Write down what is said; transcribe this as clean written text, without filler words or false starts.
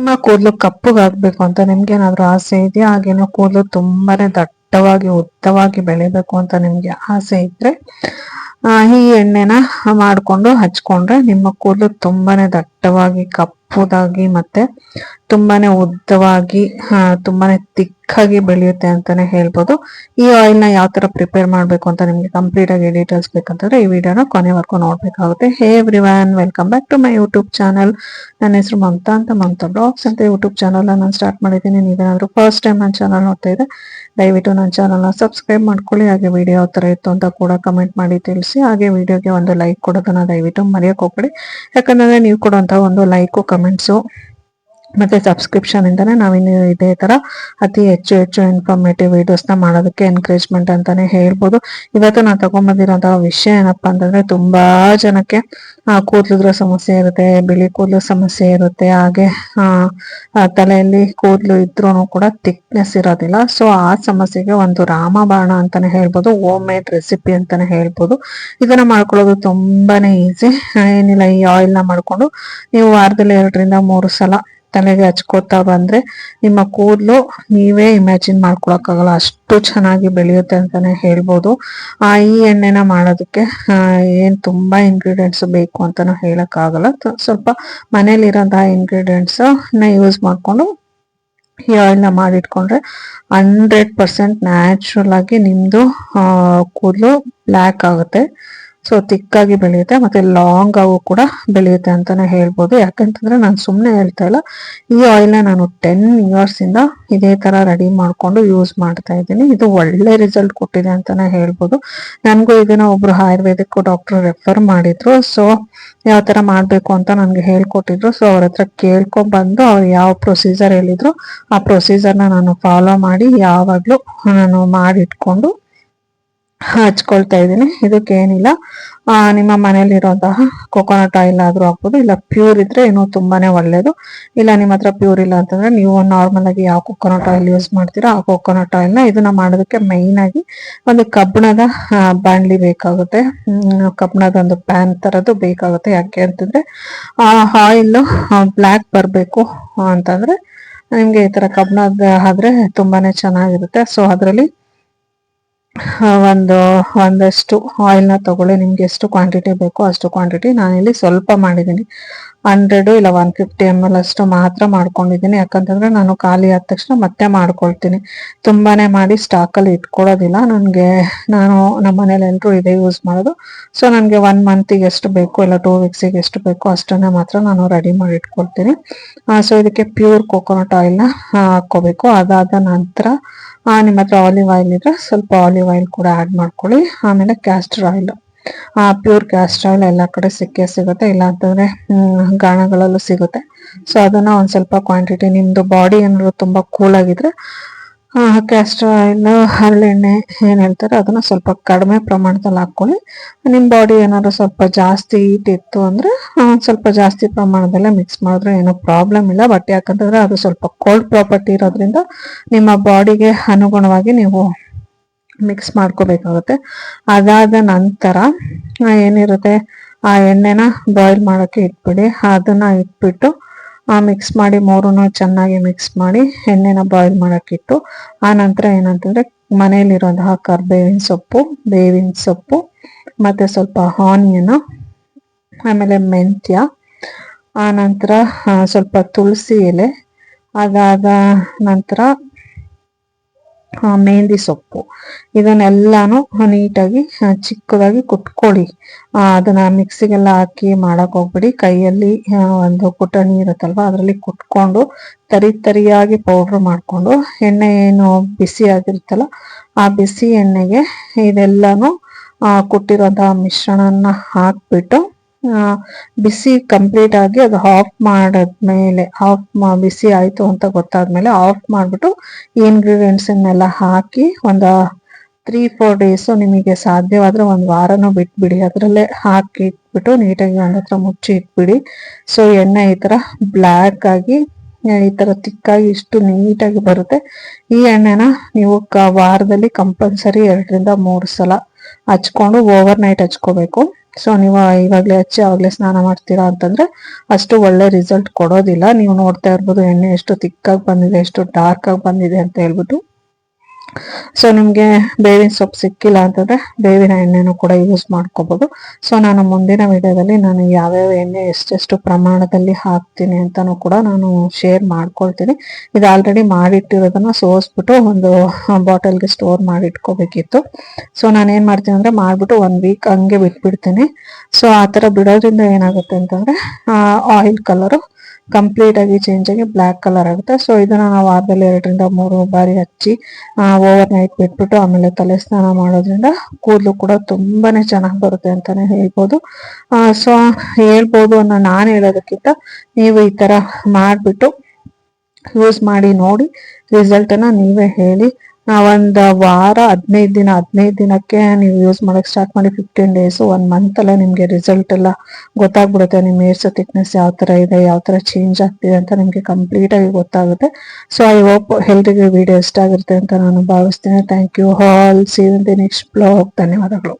ನಿಮ್ಮ ಕೂದಲು ಕಪ್ಪಗಾಗ್ಬೇಕು ಅಂತ ನಿಮ್ಗೆ ಏನಾದ್ರು ಆಸೆ ಇದೆಯಾ? ಹಾಗೇನೋ ಕೂದಲು ತುಂಬಾನೇ ದಟ್ಟವಾಗಿ ಉದ್ದವಾಗಿ ಬೆಳಿಬೇಕು ಅಂತ ನಿಮ್ಗೆ ಆಸೆ ಇದ್ರೆ ಈ ಎಣ್ಣೆನ ಮಾಡ್ಕೊಂಡು ಹಚ್ಕೊಂಡ್ರೆ ನಿಮ್ಮ ಕೂದಲು ತುಂಬಾನೇ ದಟ್ಟವಾಗಿ ಕಪ್ಪುದಾಗಿ ಮತ್ತೆ ತುಂಬಾನೇ ಉದ್ದವಾಗಿ ತುಂಬಾನೇ ತಿಕ್ಕಾಗಿ ಬೆಳೆಯುತ್ತೆ ಅಂತಾನೆ ಹೇಳ್ಬೋದು. ಈ ಆಯಿಲ್ ನ ಯಾವ ತರ ಪ್ರಿಪೇರ್ ಮಾಡ್ಬೇಕು ಅಂತ ನಿಮ್ಗೆ ಕಂಪ್ಲೀಟ್ ಆಗಿ ಡೀಟೇಲ್ಸ್ ಬೇಕಂತಂದ್ರೆ ಈ ವಿಡಿಯೋನ ಕೊನೆವರೆಗೂ ನೋಡ್ಬೇಕಾಗುತ್ತೆ. Hey everyone, welcome back to my YouTube channel. ನನ್ನ ಹೆಸರು ಮಮತಾ ಅಂತ, ಮಮತಾ ಬ್ಲಾಗ್ಸ್ ಅಂತ ಯೂಟ್ಯೂಬ್ ಚಾನಲ್ ನಾನು ಸ್ಟಾರ್ಟ್ ಮಾಡಿದ್ದೀನಿ. ನೀವೇನಾದ್ರೂ ಫಸ್ಟ್ ಟೈಮ್ ನನ್ನ ಚಾನಲ್ ನೋಡ್ತಾ ಇದ್ರೆ ದಯವಿಟ್ಟು ನನ್ನ ಚಾನಲ್ನ ಸಬ್ಸ್ಕ್ರೈಬ್ ಮಾಡ್ಕೊಳ್ಳಿ. ಹಾಗೆ ವಿಡಿಯೋ ಯಾವ ತರ ಇತ್ತು ಅಂತ ಕೂಡ ಕಮೆಂಟ್ ಮಾಡಿ ತಿಳಿಸಿ. ಹಾಗೆ ವಿಡಿಯೋಗೆ ಒಂದು ಲೈಕ್ ಕೊಡೋದನ್ನ ದಯವಿಟ್ಟು ಮರೆಯೋಕೆ ಹೋಗ್ಬೇಡಿ. ಯಾಕಂದ್ರೆ ನೀವು ಕೊಡುವಂತ ಒಂದು ಲೈಕು, ಕಮೆಂಟ್ಸು ಮತ್ತೆ ಸಬ್ಸ್ಕ್ರಿಪ್ಷನ್ ಇಂದಾನೆ ನಾವಿನ್ನು ಇದೇ ತರ ಅತಿ ಹೆಚ್ಚು ಇನ್ಫಾರ್ಮೇಟಿವ್ ವಿಡಿಯೋಸ್ ನ ಮಾಡೋದಕ್ಕೆ ಎನ್ಕರೇಜ್ಮೆಂಟ್ ಅಂತಾನೆ ಹೇಳ್ಬೋದು. ಇವತ್ತು ನಾನು ತಗೊಂಡ್ಬಂದಿರೋಂತಹ ವಿಷಯ ಏನಪ್ಪಾ ಅಂತಂದ್ರೆ, ತುಂಬಾ ಜನಕ್ಕೆ ಕೂದಲಿದ್ರ ಸಮಸ್ಯೆ ಇರುತ್ತೆ, ಬಿಳಿ ಕೂದಲು ಸಮಸ್ಯೆ ಇರುತ್ತೆ, ಹಾಗೆ ತಲೆಯಲ್ಲಿ ಕೂದಲು ಇದ್ರೂ ಕೂಡ ಥಿಕ್ನೆಸ್ ಇರೋದಿಲ್ಲ. ಸೊ ಆ ಸಮಸ್ಯೆಗೆ ಒಂದು ರಾಮಬಾಣ ಅಂತಾನೆ ಹೇಳ್ಬೋದು, ಹೋಮ್ ಮೇಡ್ ರೆಸಿಪಿ ಅಂತಾನೆ ಹೇಳ್ಬೋದು. ಇದನ್ನ ಮಾಡ್ಕೊಳ್ಳೋದು ತುಂಬಾನೇ ಈಸಿ. ಏನಿಲ್ಲ, ಈ ಆಯಿಲ್ ನ ಮಾಡ್ಕೊಂಡು ನೀವು ವಾರದಲ್ಲಿ 2 ರಿಂದ 3 ಸಲ ತಲೆಗೆ ಹಚ್ಕೋತಾ ಬಂದ್ರೆ ನಿಮ್ಮ ಕೂದಲು ನೀವೇ ಇಮ್ಯಾಜಿನ್ ಮಾಡ್ಕೊಳಕ್ಕಾಗಲ್ಲ, ಅಷ್ಟು ಚೆನ್ನಾಗಿ ಬೆಳೆಯುತ್ತೆ ಅಂತಾನೆ ಹೇಳ್ಬೋದು. ಈ ಎಣ್ಣೆನ ಮಾಡೋದಕ್ಕೆ ಏನ್ ತುಂಬಾ ಇಂಗ್ರೀಡಿಯೆಂಟ್ಸ್ ಬೇಕು ಅಂತಾನು ಹೇಳಕ್ ಆಗಲ್ಲ. ಸ್ವಲ್ಪ ಮನೇಲಿರೋಂತಹ ಇಂಗ್ರೀಡಿಯೆಂಟ್ಸ್ ನ ಯೂಸ್ ಮಾಡ್ಕೊಂಡು ಈ ಆಯಿಲ್ ನ ಮಾಡಿಟ್ಕೊಂಡ್ರೆ 100% ನ್ಯಾಚುರಲ್ ಆಗಿ ನಿಮ್ದು ಕೂದಲು ಬ್ಲ್ಯಾಕ್ ಆಗುತ್ತೆ. ಸೊ ತಿಕ್ಕಾಗಿ ಬೆಳೆಯುತ್ತೆ, ಮತ್ತೆ ಲಾಂಗ್ ಆಗು ಕೂಡ ಬೆಳೆಯುತ್ತೆ ಅಂತಾನೆ ಹೇಳ್ಬೋದು. ಯಾಕಂತಂದ್ರೆ ನಾನು ಸುಮ್ಮನೆ ಹೇಳ್ತಾ ಇಲ್ಲ, ಈ ಆಯಿಲ್ ನ ನಾನು 10 years ಇಂದ ಇದೇ ತರ ರೆಡಿ ಮಾಡ್ಕೊಂಡು ಯೂಸ್ ಮಾಡ್ತಾ ಇದ್ದೀನಿ. ಇದು ಒಳ್ಳೆ ರಿಸಲ್ಟ್ ಕೊಟ್ಟಿದೆ ಅಂತಾನೆ ಹೇಳ್ಬೋದು. ನನ್ಗೂ ಇದನ್ನ ಒಬ್ರು ಆಯುರ್ವೇದಿಕ್ ಡಾಕ್ಟರ್ ರೆಫರ್ ಮಾಡಿದ್ರು. ಸೊ ಯಾವ ತರ ಮಾಡ್ಬೇಕು ಅಂತ ನನ್ಗೆ ಹೇಳ್ಕೊಟ್ಟಿದ್ರು. ಸೊ ಅವ್ರ ಹತ್ರ ಕೇಳ್ಕೊಂಡ್ ಬಂದು ಅವ್ರು ಯಾವ ಪ್ರೊಸೀಜರ್ ಹೇಳಿದ್ರು ಆ ಪ್ರೊಸೀಜರ್ನ ನಾನು ಫಾಲೋ ಮಾಡಿ ಯಾವಾಗ್ಲೂ ನಾನು ಮಾಡಿಟ್ಕೊಂಡು ಹಚ್ಕೊಳ್ತಾ ಇದ್ದೀನಿ. ಇದಕ್ಕೇನಿಲ್ಲ, ನಿಮ್ಮ ಮನೇಲಿ ಇರುವಂತಹ ಕೊಕೊನಟ್ ಆಯಿಲ್ ಆದ್ರೂ ಹಾಕ್ಬೋದು, ಇಲ್ಲ ಪ್ಯೂರ್ ಇದ್ರೆ ಇನ್ನೂ ತುಂಬಾನೇ ಒಳ್ಳೇದು. ಇಲ್ಲ ನಿಮ್ಮ ಹತ್ರ ಪ್ಯೂರ್ ಇಲ್ಲ ಅಂತಂದ್ರೆ ನೀವು ನಾರ್ಮಲ್ ಆಗಿ ಯಾವ ಕೊಕೊನಟ್ ಆಯಿಲ್ ಯೂಸ್ ಮಾಡ್ತೀರಾ ಆ ಕೊಕೊನಟ್ ಆಯಿಲ್ ನ ಇದನ್ನ ಮಾಡೋದಕ್ಕೆ ಮೈನ್ ಆಗಿ ಒಂದು ಕಬ್ಬಿಣದ ಬಾಣ್ಲಿ ಬೇಕಾಗುತ್ತೆ. ಕಬ್ಬಿಣದ ಒಂದು ಪ್ಯಾನ್ ತರದ್ದು ಬೇಕಾಗುತ್ತೆ. ಯಾಕೆ ಅಂತಂದ್ರೆ ಆಯಿಲ್ ಬ್ಲ್ಯಾಕ್ ಬರ್ಬೇಕು ಅಂತಂದ್ರೆ ನಿಮ್ಗೆ ಈ ತರ ಕಬ್ಬಿಣದ ಆದ್ರೆ ತುಂಬಾನೇ ಚೆನ್ನಾಗಿರುತ್ತೆ. ಸೊ ಅದರಲ್ಲಿ ಒಂದಷ್ಟು ಆಯಿಲ್ ನ ತಗೊಳ್ಳಿ. ನಿಮ್ಗೆ ಎಷ್ಟು ಕ್ವಾಂಟಿಟಿ ಬೇಕೋ ಅಷ್ಟು ಕ್ವಾಂಟಿಟಿ. ನಾನಿಲ್ಲಿ ಸ್ವಲ್ಪ ಮಾಡಿದ್ದೀನಿ, 100 ಇಲ್ಲ 150 ml ಅಷ್ಟು ಮಾತ್ರ ಮಾಡ್ಕೊಂಡಿದ್ದೀನಿ. ಯಾಕಂತಂದ್ರೆ ನಾನು ಖಾಲಿ ಆದ ತಕ್ಷಣ ಮತ್ತೆ ಮಾಡ್ಕೊಳ್ತೀನಿ, ತುಂಬಾನೇ ಮಾಡಿ ಸ್ಟಾಕ್ ಅಲ್ಲಿ ಇಟ್ಕೊಳ್ಳೋದಿಲ್ಲ. ನಾನು ನಮ್ಮ ಮನೇಲಿ ಎಲ್ರು ಇದೇ ಯೂಸ್ ಮಾಡೋದು. ಸೊ ನನ್ಗೆ 1 month ಎಷ್ಟು ಬೇಕು ಇಲ್ಲ 2 weeks ಎಷ್ಟು ಬೇಕೋ ಅಷ್ಟನ್ನ ಮಾತ್ರ ನಾನು ರೆಡಿ ಮಾಡಿ ಇಟ್ಕೊಳ್ತೀನಿ. ಸೊ ಇದಕ್ಕೆ ಪ್ಯೂರ್ ಕೊಕೊನಟ್ ಆಯಿಲ್ ನ ಹಾಕೋಬೇಕು. ಅದಾದ ನಂತರ ನಿಮ್ಮ ಹತ್ರ ಆಲಿವ್ ಆಯಿಲ್ ಇದ್ರೆ ಸ್ವಲ್ಪ ಆಲಿವ್ ಆಯಿಲ್ ಕೂಡ ಆಡ್ ಮಾಡ್ಕೊಳ್ಳಿ. ಆಮೇಲೆ castor oil, pure castor oil ಎಲ್ಲ ಕಡೆ ಸಿಗುತ್ತೆ, ಇಲ್ಲ ಅಂತಂದ್ರೆ ಗಾಣಗಳಲ್ಲೂ ಸಿಗುತ್ತೆ. ಸೊ ಅದನ್ನ ಒಂದ್ ಸ್ವಲ್ಪ ಕ್ವಾಂಟಿಟಿ, ನಿಮ್ದು ಬಾಡಿ ಏನಾದ್ರು ತುಂಬಾ ಕೂಲ್ ಆಗಿದ್ರೆ ಕ್ಯಾಸ್ಟರ್ ಆಯಿಲ್, ಹರಳೆಣ್ಣೆ ಏನ್ ಹೇಳ್ತಾರೆ ಅದನ್ನ ಸ್ವಲ್ಪ ಕಡಿಮೆ ಪ್ರಮಾಣದಲ್ಲಿ ಹಾಕೊಳ್ಳಿ. ನಿಮ್ ಬಾಡಿ ಏನಾದ್ರು ಸ್ವಲ್ಪ ಜಾಸ್ತಿ ಹೀಟ್ ಇತ್ತು ಅಂದ್ರೆ ಸ್ವಲ್ಪ ಜಾಸ್ತಿ ಪ್ರಮಾಣದಲ್ಲೇ ಮಿಕ್ಸ್ ಮಾಡಿದ್ರೆ ಏನೋ ಪ್ರಾಬ್ಲಮ್ ಇಲ್ಲ. ಬಟ್ ಯಾಕಂತಂದ್ರೆ ಅದು ಸ್ವಲ್ಪ ಕೋಲ್ಡ್ ಪ್ರಾಪರ್ಟಿ ಇರೋದ್ರಿಂದ ನಿಮ್ಮ ಬಾಡಿಗೆ ಅನುಗುಣವಾಗಿ ನೀವು ಮಿಕ್ಸ್ ಮಾಡ್ಕೋಬೇಕಾಗುತ್ತೆ. ಅದಾದ ನಂತರ ಏನಿರುತ್ತೆ, ಆ ಎಣ್ಣೆನ ಬಾಯ್ಲ್ ಮಾಡಕ್ಕೆ ಇಟ್ಬಿಡಿ. ಅದನ್ನ ಇಟ್ಬಿಟ್ಟು ಮಿಕ್ಸ್ ಮಾಡಿ, ಮೂರನ್ನು ಚೆನ್ನಾಗಿ ಮಿಕ್ಸ್ ಮಾಡಿ ಎಣ್ಣೆನ ಬಾಯ್ಲ್ ಮಾಡಕ್ಕಿಟ್ಟು ಆ ನಂತರ ಏನಂತಂದ್ರೆ ಮನೆಯಲ್ಲಿರುವಂತಹ ಕರ್ಬೇವಿನ ಸೊಪ್ಪು, ಬೇವಿನ ಸೊಪ್ಪು, ಮತ್ತೆ ಸ್ವಲ್ಪ ಆನಿಯನ್, ಆಮೇಲೆ ಮೆಂತ್ಯ, ಆ ನಂತರ ಸ್ವಲ್ಪ ತುಳಸಿ ಎಲೆ, ಅದಾದ ನಂತರ ಮೆಹಂದಿ ಸೊಪ್ಪು, ಇದನ್ನೆಲ್ಲಾನು ನೀಟಾಗಿ ಚಿಕ್ಕದಾಗಿ ಕುಟ್ಕೊಳ್ಳಿ. ಅದನ್ನ ಮಿಕ್ಸಿಗೆಲ್ಲ ಹಾಕಿ ಮಾಡಕ್ ಹೋಗ್ಬಿಡಿ. ಕೈಯಲ್ಲಿ ಒಂದು ಕುಟಣಿ ಇರುತ್ತಲ್ವಾ ಅದರಲ್ಲಿ ಕುಟ್ಕೊಂಡು ತರಿಯಾಗಿ ಪೌಡ್ರ್ ಮಾಡ್ಕೊಂಡು ಎಣ್ಣೆ ಏನು ಬಿಸಿ ಆಗಿರುತ್ತಲ್ಲ ಆ ಬಿಸಿ ಎಣ್ಣೆಗೆ ಇದೆಲ್ಲಾನು ಕುಟ್ಟಿರೋಂತಹ ಮಿಶ್ರಣನ ಹಾಕ್ಬಿಟ್ಟು ಬಿಸಿ ಕಂಪ್ಲೀಟ್ ಆಗಿ ಅದು ಆಫ್ ಮಾಡಾದ್ಮೇಲೆ, ಬಿಸಿ ಆಯ್ತು ಅಂತ ಗೊತ್ತಾದ್ಮೇಲೆ ಆಫ್ ಮಾಡ್ಬಿಟ್ಟು ಇಂಗ್ರೀಡಿಯೆಂಟ್ಸ್ ಅನ್ನೆಲ್ಲ ಹಾಕಿ ಒಂದು 3-4 days ನಿಮಗೆ ಸಾಧ್ಯವಾದ್ರೆ 1 ವಾರನೂ ಬಿಟ್ಬಿಡಿ. ಅದರಲ್ಲೇ ಹಾಕಿ ಇಟ್ಬಿಟ್ಟು ನೀಟಾಗಿ ಒಂದ್ ಹತ್ರ ಮುಚ್ಚಿ ಇಟ್ಬಿಡಿ. ಸೊ ಎಣ್ಣೆ ಈ ತರ ಬ್ಲ್ಯಾಕ್ ಆಗಿ ಈ ತರ ತಿಕ್ಕಾಗಿ ಇಷ್ಟು ನೀಟಾಗಿ ಬರುತ್ತೆ. ಈ ಎಣ್ಣೆನ ನೀವು ವಾರದಲ್ಲಿ ಕಂಪಲ್ಸರಿ 2 ರಿಂದ 3 ಸಲ ಹಚ್ಕೊಂಡು ಓವರ್ ನೈಟ್ ಹಚ್ಕೋಬೇಕು. ಸೊ ನೀವು ಇವಾಗಲೇ ಹಚ್ಚಿ ಆವಾಗಲೇ ಸ್ನಾನ ಮಾಡ್ತೀರಾ ಅಂತಂದ್ರೆ ಅಷ್ಟು ಒಳ್ಳೆ ರಿಸಲ್ಟ್ ಕೊಡೋದಿಲ್ಲ. ನೀವು ನೋಡ್ತಾ ಇರ್ಬೋದು ಎಣ್ಣೆ ಎಷ್ಟು ತಿಕ್ಕಾಗಿ ಬಂದಿದೆ, ಎಷ್ಟು ಡಾರ್ಕ್ ಆಗಿ ಬಂದಿದೆ ಅಂತ ಹೇಳ್ಬಿಟ್ಟು. ಸೊ ನಿಮಗೆ ಬೇವಿನ ಸೊಪ್ಪು ಸಿಕ್ಕಿಲ್ಲ ಅಂತಂದ್ರೆ ಬೇವಿನ ಎಣ್ಣೆನೂ ಕೂಡ ಯೂಸ್ ಮಾಡ್ಕೋಬಹುದು. ಸೊ ನಾನು ಮುಂದಿನ ವಿಡಿಯೋದಲ್ಲಿ ನಾನು ಯಾವ್ಯಾವ ಎಣ್ಣೆ ಎಷ್ಟೆಷ್ಟು ಪ್ರಮಾಣದಲ್ಲಿ ಹಾಕ್ತೀನಿ ಅಂತಾನು ಕೂಡ ನಾನು ಶೇರ್ ಮಾಡ್ಕೊಳ್ತೀನಿ. ಇದು ಆಲ್ರೆಡಿ ಮಾಡಿಟ್ಟಿರೋದನ್ನ ಸೋಸ್ಬಿಟ್ಟು ಒಂದು ಬಾಟಲ್ಗೆ ಸ್ಟೋರ್ ಮಾಡಿ ಇಟ್ಕೋಬೇಕಿತ್ತು. ಸೊ ನಾನು ಏನ್ ಮಾಡ್ತೀನಿ ಅಂದ್ರೆ ಮಾಡ್ಬಿಟ್ಟು 1 ವೀಕ್ ಹಂಗೆ ಬಿಟ್ಬಿಡ್ತೀನಿ. ಸೊ ಆ ತರ ಬಿಡೋದ್ರಿಂದ ಏನಾಗುತ್ತೆ ಅಂತಂದ್ರೆ ಆಯಿಲ್ ಕಲರು ಕಂಪ್ಲೀಟ್ ಆಗಿ ಚೇಂಜ್ ಆಗಿ ಬ್ಲ್ಯಾಕ್ ಕಲರ್ ಆಗುತ್ತೆ. ಸೊ ಇದನ್ನ ನಾವು ವಾರದಲ್ಲಿ 2 ರಿಂದ 3 ಬಾರಿ ಹಚ್ಚಿ ಓವರ್ ನೈಟ್ ಬಿಟ್ಬಿಟ್ಟು ಆಮೇಲೆ ತಲೆ ಸ್ನಾನ ಮಾಡೋದ್ರಿಂದ ಕೂದಲು ಕೂಡ ತುಂಬಾನೇ ಚೆನ್ನಾಗಿ ಬರುತ್ತೆ ಅಂತಾನೆ ಹೇಳ್ಬೋದು. ಸೊ ಹೇಳ್ಬೋದು ಅನ್ನೋ ನಾನು ಹೇಳೋದಕ್ಕಿಂತ ನೀವು ಈ ತರ ಮಾಡ್ಬಿಟ್ಟು ಯೂಸ್ ಮಾಡಿ ನೋಡಿ, ರಿಸಲ್ಟ್ ಅನ್ನ ನೀವೇ ಹೇಳಿ. ಒಂದು ವಾರ 15 ದಿನಕ್ಕೆ ನೀವು ಯೂಸ್ ಮಾಡಕ್ ಸ್ಟಾರ್ಟ್ ಮಾಡಿ 15 ಡೇಸ್ 1 ಮಂತ್ ಅಲ್ಲೇ ನಿಮ್ಗೆ ರಿಸಲ್ಟ್ ಎಲ್ಲ ಗೊತ್ತಾಗ್ಬಿಡುತ್ತೆ. ನಿಮ್ಮ ಹೇರ್ಸ್ ಥಿಕ್ನೆಸ್ ಯಾವ ತರ ಇದೆ, ಯಾವ ತರ ಚೇಂಜ್ ಆಗ್ತಿದೆ ಅಂತ ನಿಮ್ಗೆ ಕಂಪ್ಲೀಟ್ ಆಗಿ ಗೊತ್ತಾಗುತ್ತೆ. ಸೊ ಐ ಹೋಪ್ ಎಲ್ರಿಗೂ ವಿಡಿಯೋ ಇಷ್ಟ ಆಗಿರುತ್ತೆ ಅಂತ ನಾನು ಭಾವಿಸ್ತೀನಿ. Thank you all. See you in the next blog. ಧನ್ಯವಾದಗಳು.